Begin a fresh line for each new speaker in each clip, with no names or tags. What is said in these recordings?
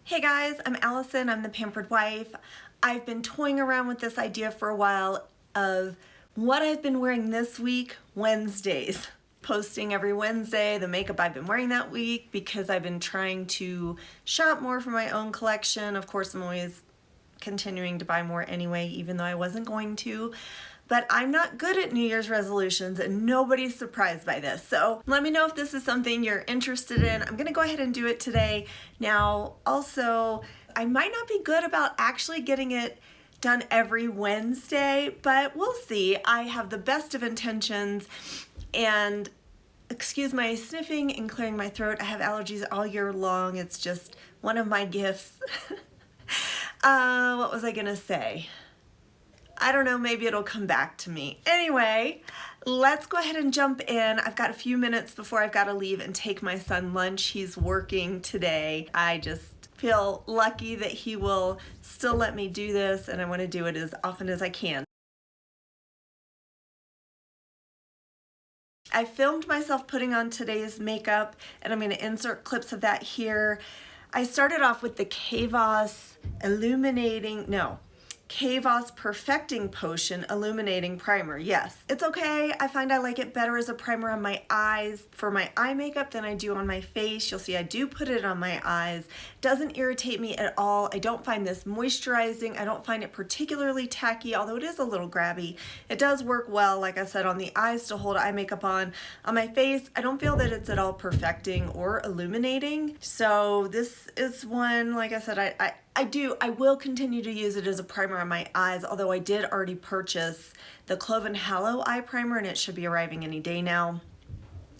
Hey guys, I'm Allison. I'm the Pampered Wife. I've been toying around with this idea for a while of what I've been wearing this week, Wednesdays. Posting every Wednesday the makeup I've been wearing that week because I've been trying to shop more for my own collection. Of course, I'm always continuing to buy more anyway, even though I wasn't going to. But I'm not good at New Year's resolutions and nobody's surprised by this. So let me know if this is something you're interested in. I'm gonna go ahead and do it today. Now, also, I might not be good about actually getting it done every Wednesday, but we'll see. I have the best of intentions, and excuse my sniffing and clearing my throat. I have allergies all year long. It's just one of my gifts. What was I gonna say? I don't know, maybe it'll come back to me. Anyway, let's go ahead and jump in. I've got a few minutes before I've got to leave and take my son lunch. He's working today. I just feel lucky that he will still let me do this, and I want to do it as often as I can. I filmed myself putting on today's makeup, and I'm going to insert clips of that here. I started off with the Kavos Kavos Perfecting Potion Illuminating Primer. Yes, it's okay. I find I like it better as a primer on my eyes for my eye makeup than I do on my face. You'll see I do put it on my eyes. Doesn't irritate me at all. I don't find this moisturizing. I don't find it particularly tacky, although it is a little grabby. It does work well, like I said, on the eyes to hold eye makeup on. On my face, I don't feel that it's at all perfecting or illuminating. So this is one, like I said, I will continue to use it as a primer on my eyes, although I did already purchase the Clove and Hallow eye primer, and it should be arriving any day now.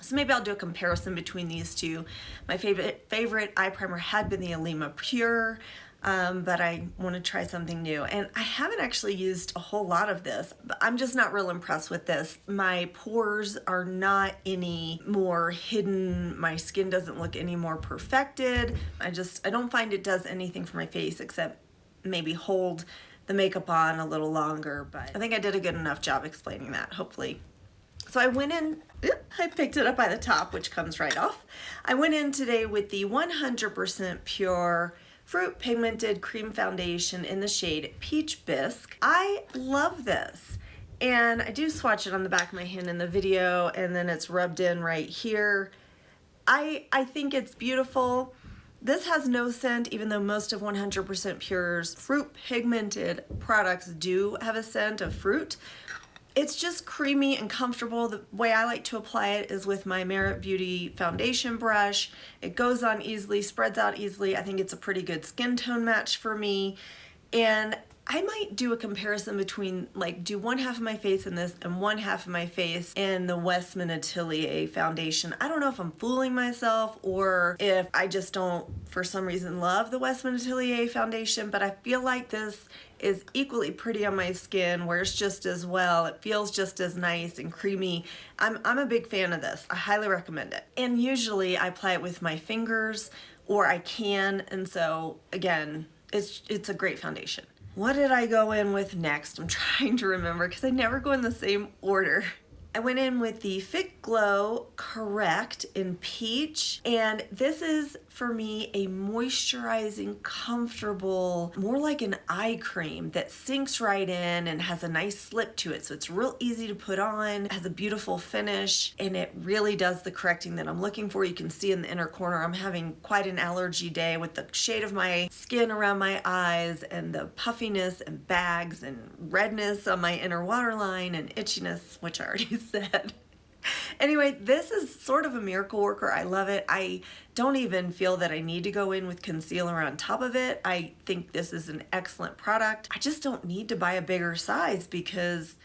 So maybe I'll do a comparison between these two. My favorite eye primer had been the Alima Pure, but I want to try something new. And I haven't actually used a whole lot of this, but I'm just not real impressed with this. My pores are not any more hidden. My skin doesn't look any more perfected. I don't find it does anything for my face except maybe hold the makeup on a little longer, but I think I did a good enough job explaining that, hopefully. So I went in, I picked it up by the top, which comes right off. I went in today with the 100% pure Fruit Pigmented Cream Foundation in the shade Peach Bisque. I love this, and I do swatch it on the back of my hand in the video, and then it's rubbed in right here. I think it's beautiful. This has no scent, even though most of 100% Pure's fruit pigmented products do have a scent of fruit. It's just creamy and comfortable. The way I like to apply it is with my Merit Beauty foundation brush. It goes on easily, spreads out easily. I think it's a pretty good skin tone match for me. And I might do a comparison between, like, do one half of my face in this and one half of my face in the Westman Atelier foundation. I don't know if I'm fooling myself or if I just don't, for some reason, love the Westman Atelier foundation, but I feel like this is equally pretty on my skin, wears just as well. It feels just as nice and creamy. I'm a big fan of this. I highly recommend it. And usually I apply it with my fingers, or I can, and so again, it's a great foundation. What did I go in with next? I'm trying to remember because I never go in the same order. I went in with the Fit Glow Correct in Peach, and this is for me a moisturizing, comfortable, more like an eye cream that sinks right in and has a nice slip to it. So it's real easy to put on, has a beautiful finish, and it really does the correcting that I'm looking for. You can see in the inner corner I'm having quite an allergy day with the shade of my skin around my eyes and the puffiness and bags and redness on my inner waterline and itchiness, which I already said. Anyway, this is sort of a miracle worker. I love it. I don't even feel that I need to go in with concealer on top of it. I think this is an excellent product. I just don't need to buy a bigger size because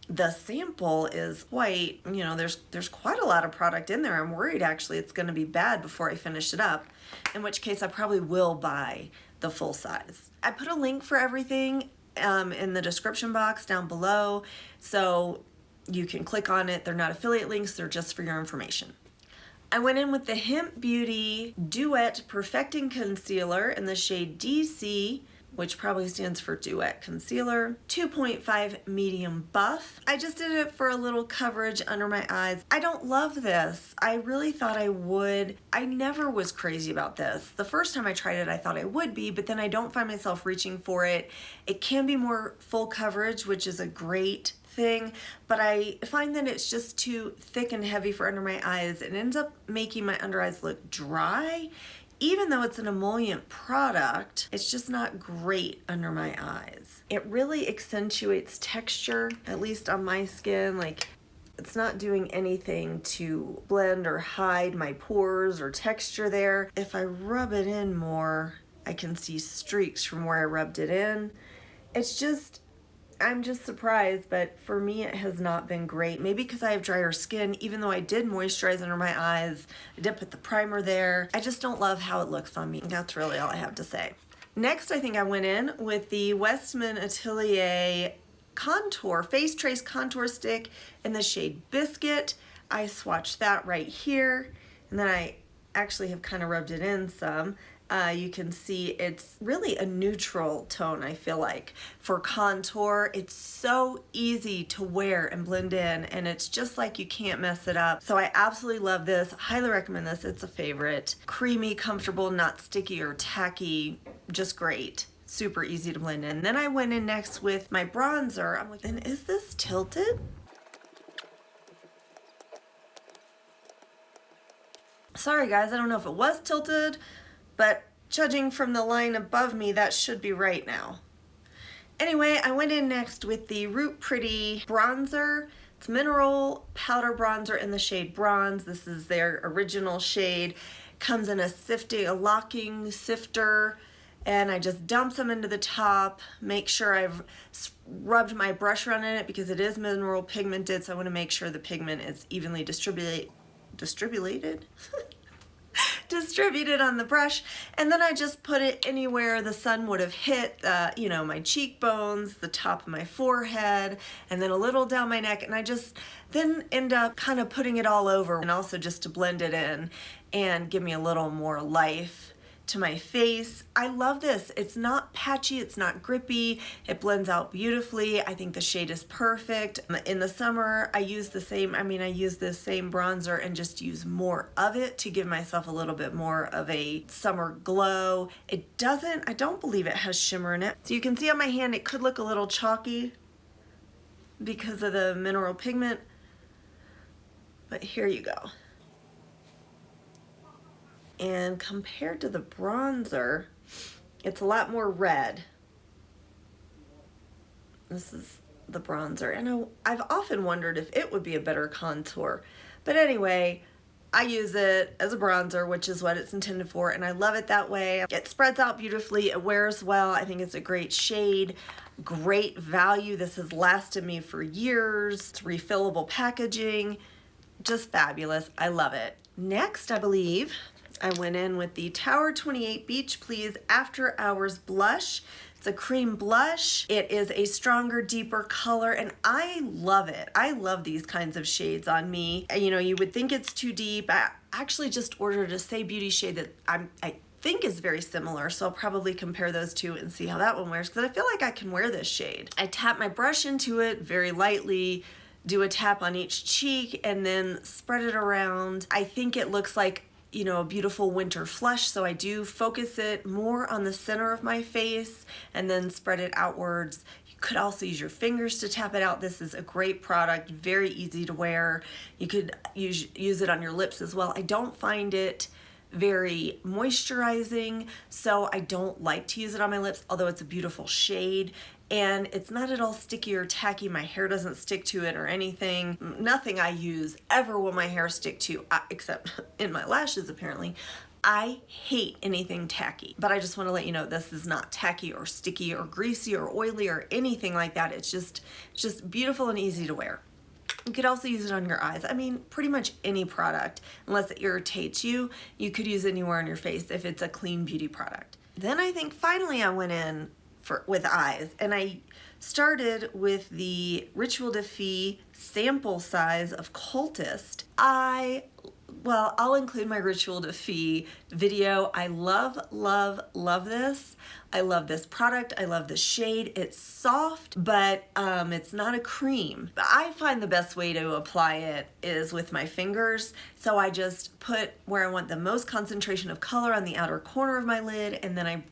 the sample is quite, there's quite a lot of product in there. I'm worried actually it's going to be bad before I finish it up, in which case I probably will buy the full size. I put a link for everything in the description box down below, so you can click on it. They're not affiliate links, they're just for your information. I went in with the Hynt Beauty Duet Perfecting Concealer in the shade DC which probably stands for Duet Concealer, 2.5 Medium Buff. I just did it for a little coverage under my eyes. I don't love this. I really thought I would. I never was crazy about this. The first time I tried it, I thought I would be, but then I don't find myself reaching for it. It can be more full coverage, which is a great thing, but I find that it's just too thick and heavy for under my eyes. It ends up making my under eyes look dry. Even though it's an emollient product, it's just not great under my eyes. It really accentuates texture, at least on my skin. Like, it's not doing anything to blend or hide my pores or texture there. If I rub it in more, I can see streaks from where I rubbed it in. It's just, I'm just surprised, but for me it has not been great. Maybe because I have drier skin, even though I did moisturize under my eyes. I did put the primer there. I just don't love how it looks on me. That's really all I have to say. Next, I think I went in with the Westman Atelier Contour, Face Trace Contour Stick in the shade Biscuit. I swatched that right here, and then I actually have kind of rubbed it in some. You can see it's really a neutral tone, I feel like. For contour, it's so easy to wear and blend in, and it's just like you can't mess it up. So I absolutely love this. Highly recommend this. It's a favorite. Creamy, comfortable, not sticky or tacky, just great. Super easy to blend in. Then I went in next with my bronzer. I'm like, and is this tilted? Sorry guys, I don't know if it was tilted, but judging from the line above me, that should be right now. Anyway, I went in next with the Root Pretty bronzer. It's mineral powder bronzer in the shade Bronze. This is their original shade. Comes in a locking sifter, and I just dump some into the top. Make sure I've rubbed my brush around in it because it is mineral pigmented, so I want to make sure the pigment is evenly distributed on the brush, and then I just put it anywhere the sun would have hit, you know, my cheekbones, the top of my forehead, and then a little down my neck, and I just then end up kind of putting it all over, and also just to blend it in and give me a little more life to my face. I love this. It's not patchy, it's not grippy, it blends out beautifully. I think the shade is perfect. In the summer, I use this same bronzer and just use more of it to give myself a little bit more of a summer glow. I don't believe it has shimmer in it. So you can see on my hand, it could look a little chalky because of the mineral pigment, but here you go. And compared to the bronzer, it's a lot more red. This is the bronzer, and I've often wondered if it would be a better contour. But anyway, I use it as a bronzer, which is what it's intended for, and I love it that way. It spreads out beautifully, it wears well. I think it's a great shade, great value. This has lasted me for years. It's refillable packaging, just fabulous. I love it. Next, I believe, I went in with the Tower 28 Beach Please After Hours Blush. It's a cream blush. It is a stronger, deeper color, and I love it. I love these kinds of shades on me. You know, you would think it's too deep. I actually just ordered a Say Beauty shade that I think is very similar, so I'll probably compare those two and see how that one wears, because I feel like I can wear this shade. I tap my brush into it very lightly, do a tap on each cheek, and then spread it around. I think it looks like, you know, a beautiful winter flush, so I do focus it more on the center of my face and then spread it outwards. You could also use your fingers to tap it out. This is a great product, very easy to wear. You could use it on your lips as well. I don't find it very moisturizing, so I don't like to use it on my lips, although it's a beautiful shade. And it's not at all sticky or tacky. My hair doesn't stick to it or anything. Nothing I use ever will my hair stick to, except in my lashes apparently. I hate anything tacky, but I just want to let you know this is not tacky or sticky or greasy or oily or anything like that. It's just beautiful and easy to wear. You could also use it on your eyes. I mean, pretty much any product, unless it irritates you, you could use it anywhere on your face if it's a clean beauty product. Then I think finally I went in with eyes, and I started with the Rituel de Fille sample size of Cultist. I well, I'll include my Rituel de Fille video. I love, love, love this. I love this product. I love the shade. It's soft, but it's not a cream. I find the best way to apply it is with my fingers. So I just put where I want the most concentration of color on the outer corner of my lid, and then I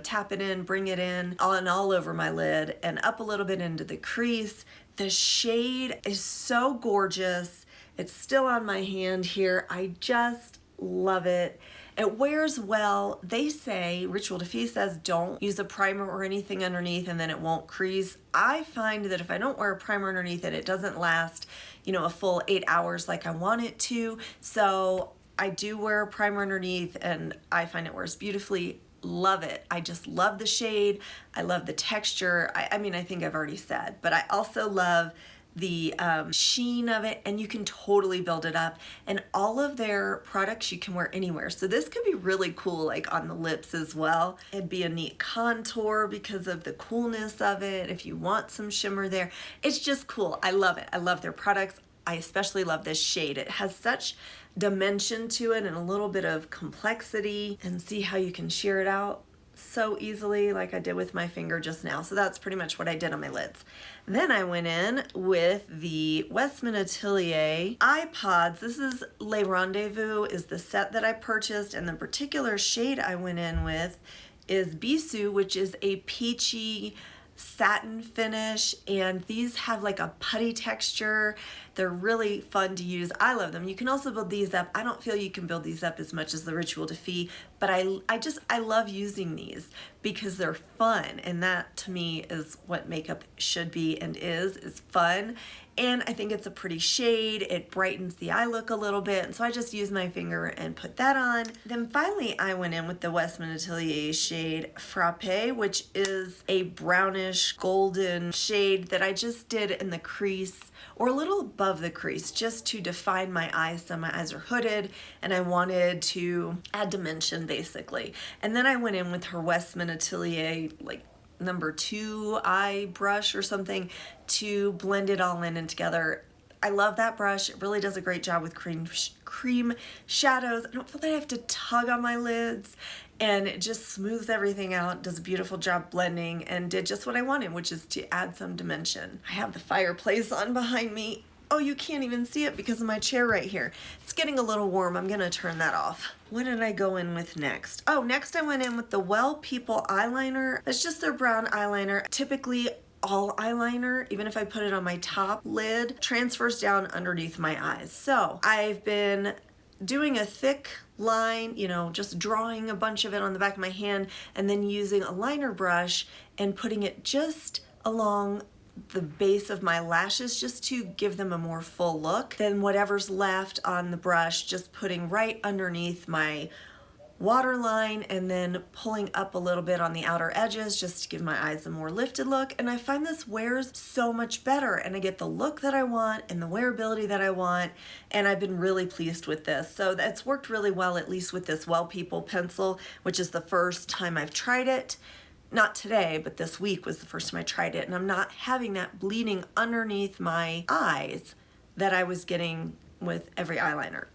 tap it in, bring it in, all over my lid and up a little bit into the crease. The shade is so gorgeous. It's still on my hand here. I just love it. It wears well. They say, Rituel de Fille says, don't use a primer or anything underneath and then it won't crease. I find that if I don't wear a primer underneath it, it doesn't last, a full 8 hours like I want it to. So I do wear a primer underneath and I find it wears beautifully. Love it. I just love the shade. I love the texture. I mean, I think I've already said, but I also love the sheen of it, and you can totally build it up. And all of their products you can wear anywhere. So this could be really cool, like on the lips as well. It'd be a neat contour because of the coolness of it. If you want some shimmer there, it's just cool. I love it. I love their products. I especially love this shade. It has such dimension to it and a little bit of complexity, and see how you can sheer it out so easily like I did with my finger just now. So that's pretty much what I did on my lids. Then I went in with the Westman Atelier iPods. This is Le Rendezvous is the set that I purchased, and the particular shade I went in with is Bisou, which is a peachy satin finish, and these have like a putty texture. They're really fun to use. I love them. You can also build these up. I don't feel you can build these up as much as the Rituel de Fille, but I love using these because they're fun, and that to me is what makeup should be and is fun. And I think it's a pretty shade. It brightens the eye look a little bit, and so I just use my finger and put that on. Then finally I went in with the Westman Atelier shade Frappe, which is a brownish golden shade that I just did in the crease, or a little above the crease, just to define my eyes. So my eyes are hooded and I wanted to add dimension basically. And then I went in with her Westman Atelier like number 2 eye brush or something to blend it all in and together. I love that brush. It really does a great job with cream shadows. I don't feel that I have to tug on my lids, and it just smooths everything out, does a beautiful job blending, and did just what I wanted, which is to add some dimension. I have the fireplace on behind me. Oh, you can't even see it because of my chair right here. It's getting a little warm. I'm gonna turn that off. What did I go in with next? Oh, next I went in with the Well People eyeliner. It's just their brown eyeliner. Typically all eyeliner, even if I put it on my top lid, transfers down underneath my eyes. So I've been doing a thick line, just drawing a bunch of it on the back of my hand, and then using a liner brush and putting it just along the base of my lashes just to give them a more full look. Then whatever's left on the brush, just putting right underneath my waterline, and then pulling up a little bit on the outer edges just to give my eyes a more lifted look. And I find this wears so much better, and I get the look that I want and the wearability that I want, and I've been really pleased with this. So that's worked really well, at least with this Well People pencil, which is the first time I've tried it. Not today, but this week was the first time I tried it, and I'm not having that bleeding underneath my eyes that I was getting with every eyeliner,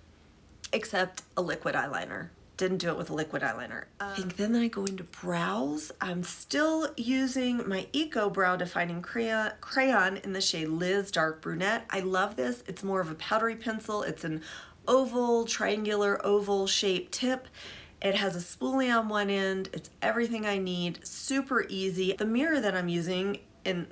except a liquid eyeliner. Didn't do it with a liquid eyeliner. I think then I go into brows. I'm still using my Eco Brow Defining Crayon in the shade Liz Dark Brunette. I love this. It's more of a powdery pencil. It's an oval, triangular oval shaped tip. It has a spoolie on one end. It's everything I need. Super easy. The mirror that I'm using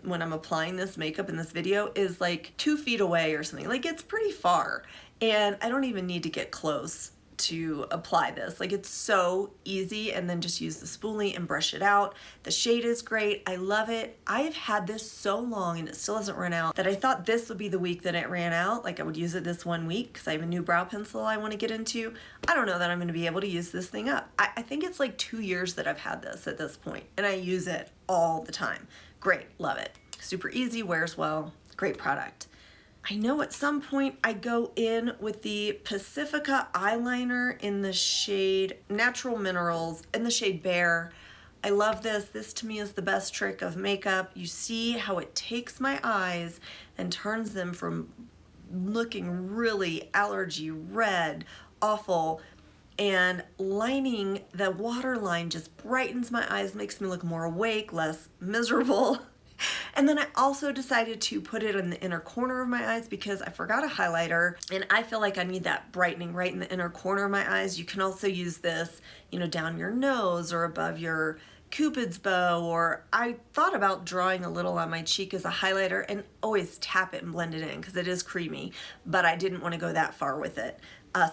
when I'm applying this makeup in this video is like 2 feet away or something. Like, it's pretty far, and I don't even need to get close to apply this. Like, it's so easy, and then just use the spoolie and brush it out. The shade is great. I love it. I've had this so long and it still hasn't run out that I thought this would be the week that it ran out. Like, I would use it this one week because I have a new brow pencil I want to get into. I don't know that I'm going to be able to use this thing up. I think it's like 2 years that I've had this at this point, and I use it all the time. Great. Love it. Super easy, wears well, great product. I know at some point I go in with the Pacifica eyeliner in the shade Natural Minerals in the shade Bare. I love this. This to me is the best trick of makeup. You see how it takes my eyes and turns them from looking really allergy red awful. And lining the waterline just brightens my eyes, makes me look more awake, less miserable. And then I also decided to put it in the inner corner of my eyes because I forgot a highlighter and I feel like I need that brightening right in the inner corner of my eyes. You can also use this, you know, down your nose or above your Cupid's bow, or I thought about drawing a little on my cheek as a highlighter and always tap it and blend it in because it is creamy, but I didn't want to go that far with it.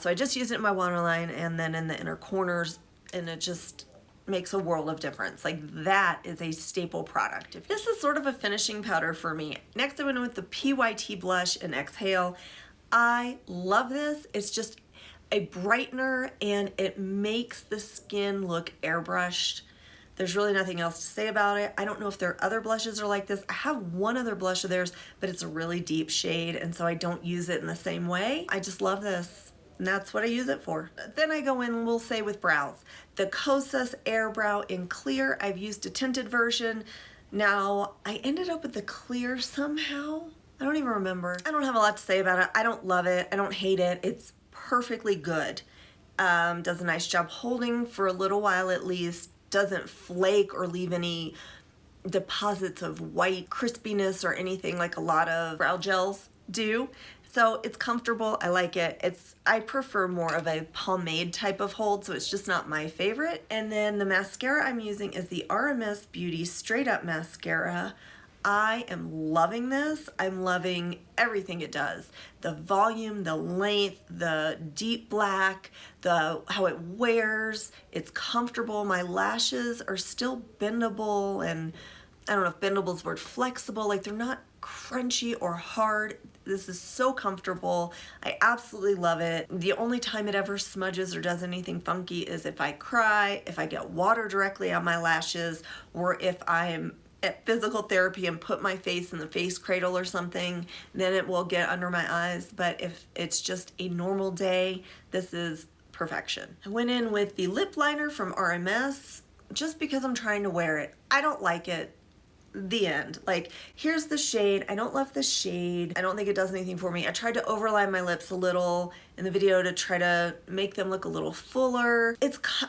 So I just used it in my waterline and then in the inner corners, and it just makes a world of difference. Like, that is a staple product. This is sort of a finishing powder for me. Next I went in with the PYT blush in Exhale. I love this. It's just a brightener and it makes the skin look airbrushed. There's really nothing else to say about it. I don't know if there are other blushes are like this. I have one other blush of theirs, but it's a really deep shade, and so I don't use it in the same way. I just love this, and that's what I use it for. Then I go in, we'll say, with brows. The Kosas Air Brow in clear. I've used a tinted version. Now, I ended up with the clear somehow. I don't even remember. I don't have a lot to say about it. I don't love it. I don't hate it. It's perfectly good. Does a nice job holding for a little while at least. Doesn't flake or leave any deposits of white crispiness or anything like a lot of brow gels do. So it's comfortable. I like it. I prefer more of a pomade type of hold, so it's just not my favorite. And then the mascara I'm using is the RMS Beauty Straight Up Mascara. I am loving this. I'm loving everything it does. The volume, the length, the deep black, how it wears. It's comfortable. My lashes are still bendable, and I don't know if bendable is the word, flexible. Like, they're not crunchy or hard. This is so comfortable. I absolutely love it. The only time it ever smudges or does anything funky is if I cry, if I get water directly on my lashes, or if I'm at physical therapy and put my face in the face cradle or something, then it will get under my eyes. But if it's just a normal day, this is perfection. I went in with the lip liner from RMS just because I'm trying to wear it. I don't like it. The end. Like, here's the shade. I don't love the shade. I don't think it does anything for me. I tried to overline my lips a little in the video to try to make them look a little fuller.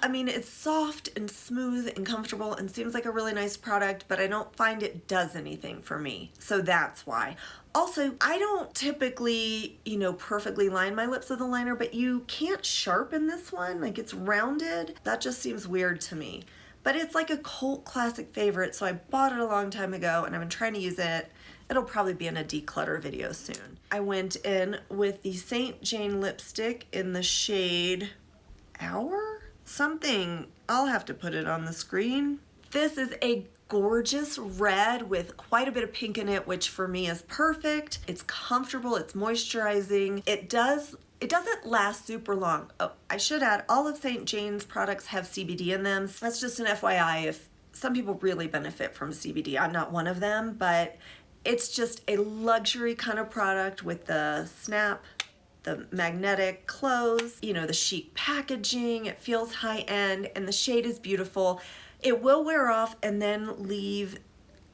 I mean, it's soft and smooth and comfortable and seems like a really nice product, but I don't find it does anything for me. So that's why. Also, I don't typically, you know, perfectly line my lips with a liner, but you can't sharpen this one. Like, it's rounded. That just seems weird to me. But it's like a cult classic favorite, so I bought it a long time ago and I've been trying to use it. It'll probably be in a declutter video soon. I went in with the St. Jane lipstick in the shade Hour? Something. I'll have to put it on the screen. This is a gorgeous red with quite a bit of pink in it, which for me is perfect. It's comfortable, it's moisturizing. It doesn't last super long. Oh, I should add, all of St. Jane's products have CBD in them. That's just an FYI. If some people really benefit from CBD, I'm not one of them, but it's just a luxury kind of product with the snap, the magnetic close, you know, the chic packaging. It feels high end and the shade is beautiful. It will wear off and then leave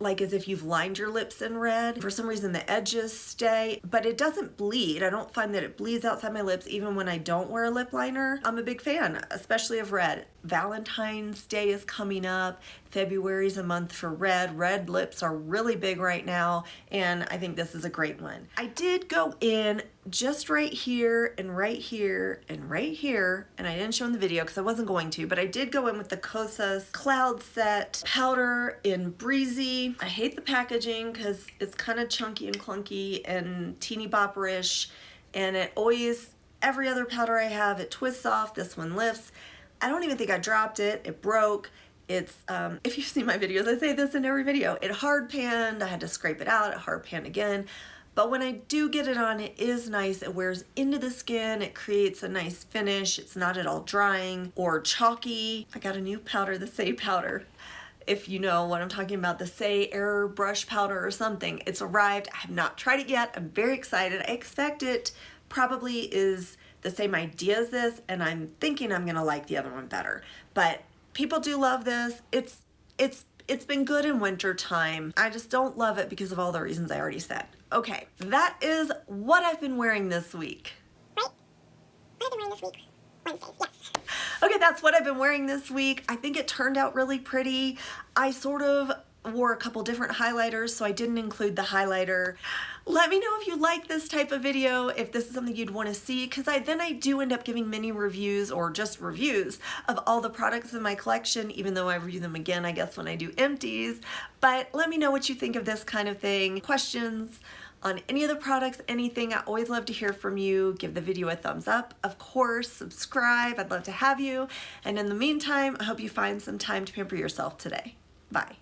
like as if you've lined your lips in red. For some reason the edges stay, but it doesn't bleed. I don't find that it bleeds outside my lips even when I don't wear a lip liner. I'm a big fan, especially of red. Valentine's Day is coming up. February's a month for red. Red lips are really big right now, and I think this is a great one. I did go in just right here and right here and right here, and I didn't show in the video because I wasn't going to, but I did go in with the Kosas Cloud Set powder in Breezy. I hate the packaging because it's kind of chunky and clunky and teeny bopperish, and it always, every other powder I have, it twists off. This one lifts. I don't even think I dropped it. It broke. It's, if you've seen my videos, I say this in every video. It hard panned. I had to scrape it out. It hard panned again. But when I do get it on, it is nice. It wears into the skin. It creates a nice finish. It's not at all drying or chalky. I got a new powder, the Say powder. If you know what I'm talking about, the Say Air Brush Powder or something. It's arrived. I have not tried it yet. I'm very excited. I expect it probably is the same idea as this, and I'm thinking I'm gonna like the other one better. But people do love this. It's been good in winter time. I just don't love it because of all the reasons I already said. Okay, that is what I've been wearing this week.
Right? What I've been wearing this week
Okay, that's what I've been wearing this week. I think it turned out really pretty. I sort of wore a couple different highlighters, so I didn't include the highlighter. Let me know if you like this type of video, if this is something you'd want to see, because then I do end up giving mini reviews or just reviews of all the products in my collection, even though I review them again, I guess, when I do empties. But let me know what you think of this kind of thing. Questions on any of the products, anything, I always love to hear from you. Give the video a thumbs up. Of course, subscribe. I'd love to have you. And in the meantime, I hope you find some time to pamper yourself today. Bye.